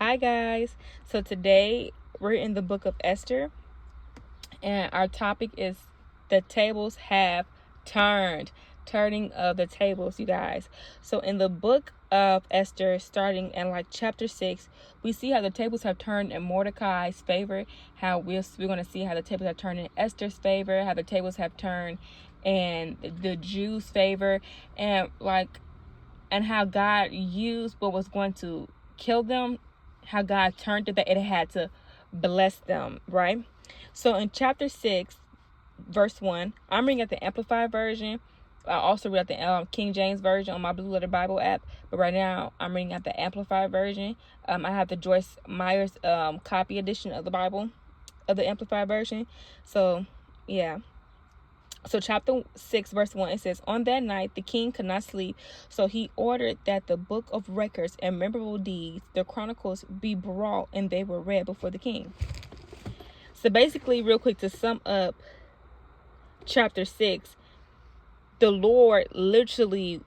Hi guys. So today we're in the book of Esther, and our topic is the tables have turned. Turning of the tables, you guys. So in the book of Esther, starting in like chapter 6, we see how the tables have turned in Mordecai's favor. How we're going to see how the tables have turned in Esther's favor, how the tables have turned in the Jews' favor, and how God used what was going to kill them, how God turned it, that it had to bless them, right? So in chapter 6, verse 1, I'm reading at the Amplified Version. I also read the King James Version on my Blue Letter Bible app, but right now I'm reading at the Amplified Version. I have the Joyce Myers copy edition of the Bible, of the Amplified Version. So, yeah. So chapter 6 verse 1, it says, on that night the king could not sleep, so he ordered that the book of records and memorable deeds, the chronicles, be brought, and they were read before the king. So basically, real quick, to sum up chapter 6, the Lord literally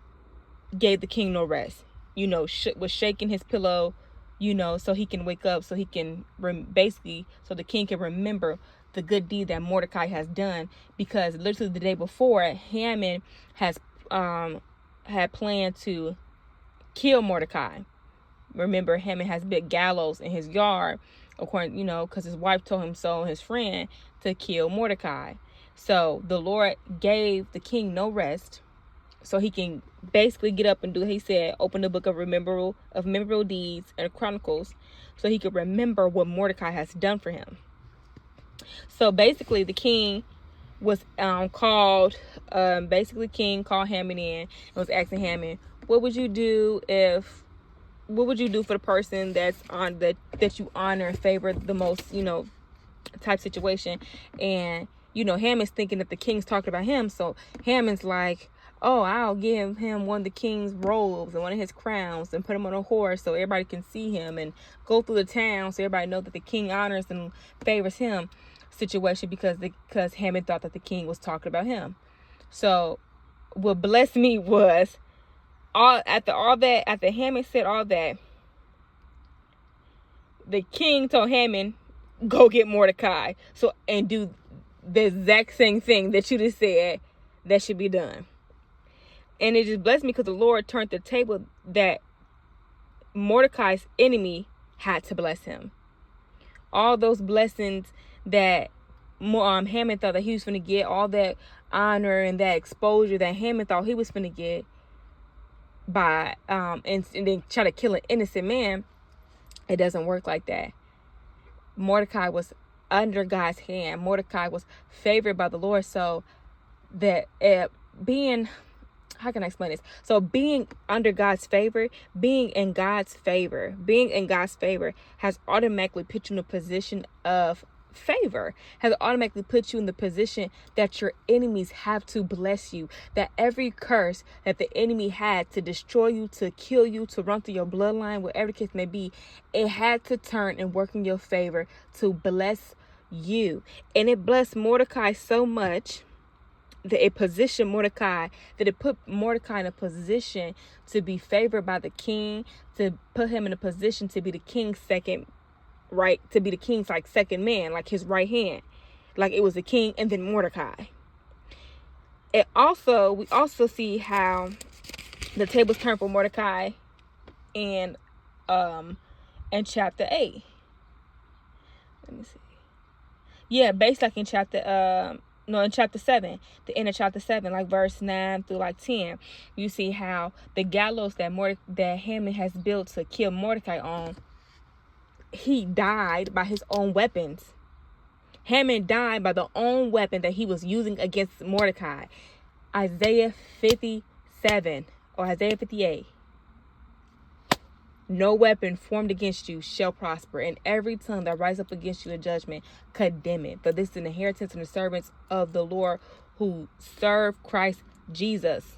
gave the king no rest. Was shaking his pillow, so he can wake up, so he can so the king can remember the good deed that Mordecai has done, because literally the day before, Haman has had planned to kill Mordecai. Remember, Haman has big gallows in his yard, according, because his wife told him so, and his friend, to kill Mordecai. So the Lord gave the king no rest, so he can basically get up and do, he said, open the book of memorable deeds and chronicles, so he could remember what Mordecai has done for him. So basically, the king was called. King called Haman in and was asking Haman, what would you do for the person that's on that you honor and favor the most, type situation. And Haman's thinking that the king's talking about him. So Haman's like, oh, I'll give him one of the king's robes and one of his crowns and put him on a horse so everybody can see him, and go through the town so everybody knows that the king honors and favors him situation, because Haman thought that the king was talking about him. So what blessed me was, after Haman said all that, the king told Haman, go get Mordecai, and do the exact same thing that you just said that should be done. And it just blessed me, because the Lord turned the table that Mordecai's enemy had to bless him. All those blessings that Haman thought that he was going to get, all that honor and that exposure that Haman thought he was going to get by and then try to kill an innocent man, it doesn't work like that. Mordecai was under God's hand. Mordecai was favored by the Lord, so that how can I explain this? So being under God's favor, being in God's favor has automatically put you in a position of favor, has automatically put you in the position that your enemies have to bless you, that every curse that the enemy had to destroy you, to kill you, to run through your bloodline, whatever the case may be, it had to turn and work in your favor to bless you. And it blessed Mordecai so much that it positioned Mordecai, that it put Mordecai in a position to be favored by the king, to put him in a position to be the king's second man, like his right hand, like it was the king and then Mordecai. We also see how the tables turned for Mordecai in chapter 8. Let me see. Yeah, based like in chapter in chapter 7, the end of chapter 7, like verse 9 through like 10, you see how the gallows that Haman has built to kill Mordecai on, he died by his own weapons. Haman died by the own weapon that he was using against Mordecai. Isaiah 57 or Isaiah 58. No weapon formed against you shall prosper, and every tongue that rises up against you in judgment, condemn it. For this is an inheritance of the servants of the Lord who serve Christ Jesus.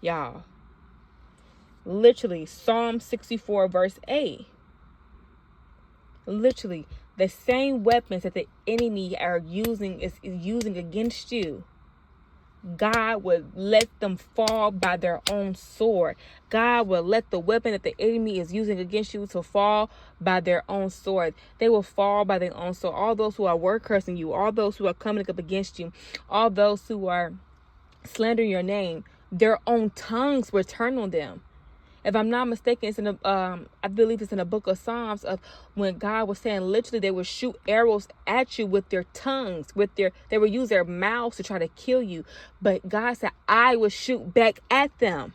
Y'all. Literally, Psalm 64 verse 8. Literally, the same weapons that the enemy is using against you, God would let them fall by their own sword. God will let the weapon that the enemy is using against you to fall by their own sword. They will fall by their own sword. All those who are word cursing you, all those who are coming up against you, all those who are slandering your name, their own tongues will turn on them. If I'm not mistaken, it's in I believe it's in the book of Psalms, of when God was saying literally they would shoot arrows at you with their tongues, they would use their mouths to try to kill you. But God said, I will shoot back at them.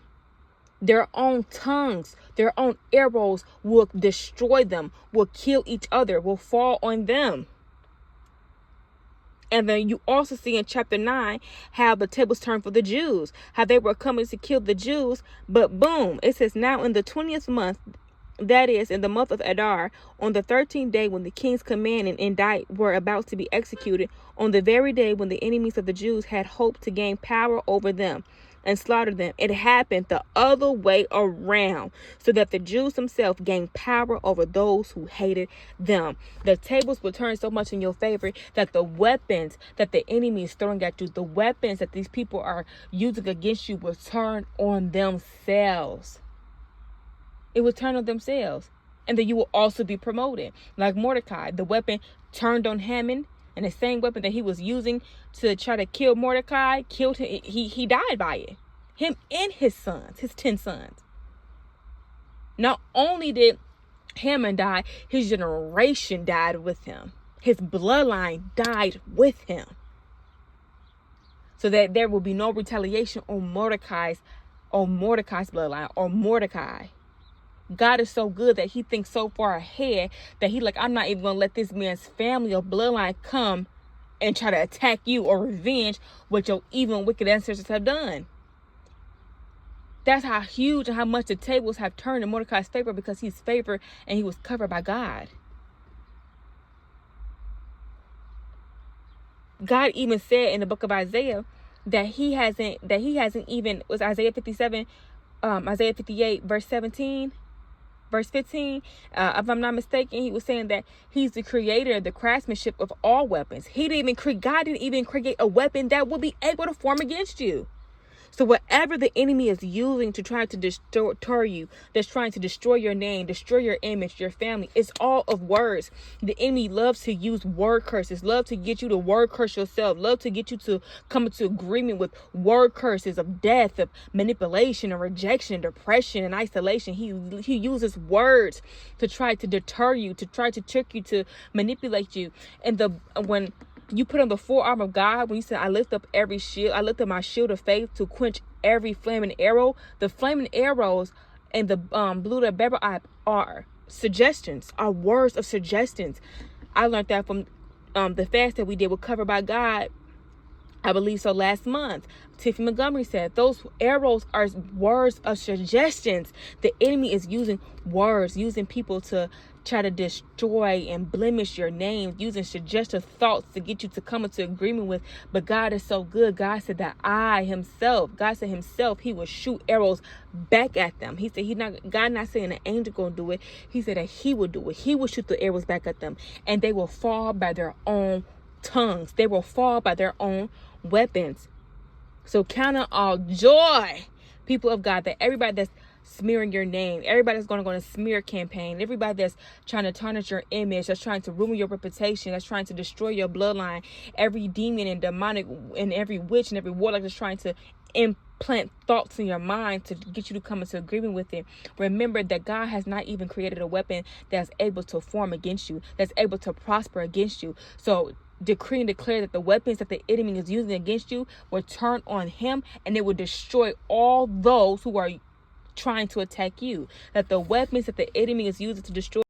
Their own tongues, their own arrows will destroy them, will kill each other, will fall on them. And then you also see in chapter 9 how the tables turned for the Jews, how they were coming to kill the Jews. But boom, it says, now in the 20th month, that is in the month of Adar, on the 13th day when the king's command and indict were about to be executed, on the very day when the enemies of the Jews had hoped to gain power over them and slaughter them, it happened the other way around, so that the Jews themselves gained power over those who hated them. The tables will turn so much in your favor that the weapons that the enemy is throwing at you, the weapons that these people are using against you, will turn on themselves. It will turn on themselves. And then you will also be promoted. Like Mordecai, the weapon turned on Haman, and the same weapon that he was using to try to kill Mordecai, killed him. He died by it. Him and his sons, his 10 sons. Not only did Haman die, his generation died with him. His bloodline died with him. So that there will be no retaliation on Mordecai's bloodline, or Mordecai. God is so good that he thinks so far ahead that I'm not even going to let this man's family or bloodline come and try to attack you or revenge what your evil and wicked ancestors have done. That's how huge and how much the tables have turned in Mordecai's favor, because he's favored and he was covered by God. God even said in the book of Isaiah that he hasn't even, was Isaiah 57, Isaiah 58, verse 17, verse 15, if I'm not mistaken, he was saying that he's the creator, the craftsmanship of all weapons. God didn't even create a weapon that will be able to form against you. So whatever the enemy is using to try to destroy you, that's trying to destroy your name, destroy your image, your family, it's all of words. The enemy loves to use word curses, love to get you to word curse yourself, love to get you to come into agreement with word curses of death, of manipulation, and rejection, and depression, and isolation. He uses words to try to deter you, to try to trick you, to manipulate you. And when you put on the full armor of God, when you say, I lift up every shield, I lift up my shield of faith to quench every flaming arrow. The flaming arrows and the blue to bevel eye are suggestions, are words of suggestions. I learned that from the fast that we did with Covered by God, I believe so, last month. Tiffany Montgomery said those arrows are words of suggestions. The enemy is using words, using people to try to destroy and blemish your name, using suggestive thoughts to get you to come into agreement with. But God is so good. God said that God said himself, he will shoot arrows back at them. He said God not saying an angel gonna do it. He said that he would do it. He will shoot the arrows back at them, and they will fall by their own tongues. They will fall by their own weapons. So count it all joy, people of God, that everybody that's smearing your name, everybody that's going to go on a smear campaign, everybody that's trying to tarnish your image, that's trying to ruin your reputation, that's trying to destroy your bloodline, every demon and demonic and every witch and every warlock that's trying to implant thoughts in your mind to get you to come into agreement with it. Remember that God has not even created a weapon that's able to form against you, that's able to prosper against you. So decree and declare that the weapons that the enemy is using against you will turn on him, and it will destroy all those who are trying to attack you. That the weapons that the enemy is using to destroy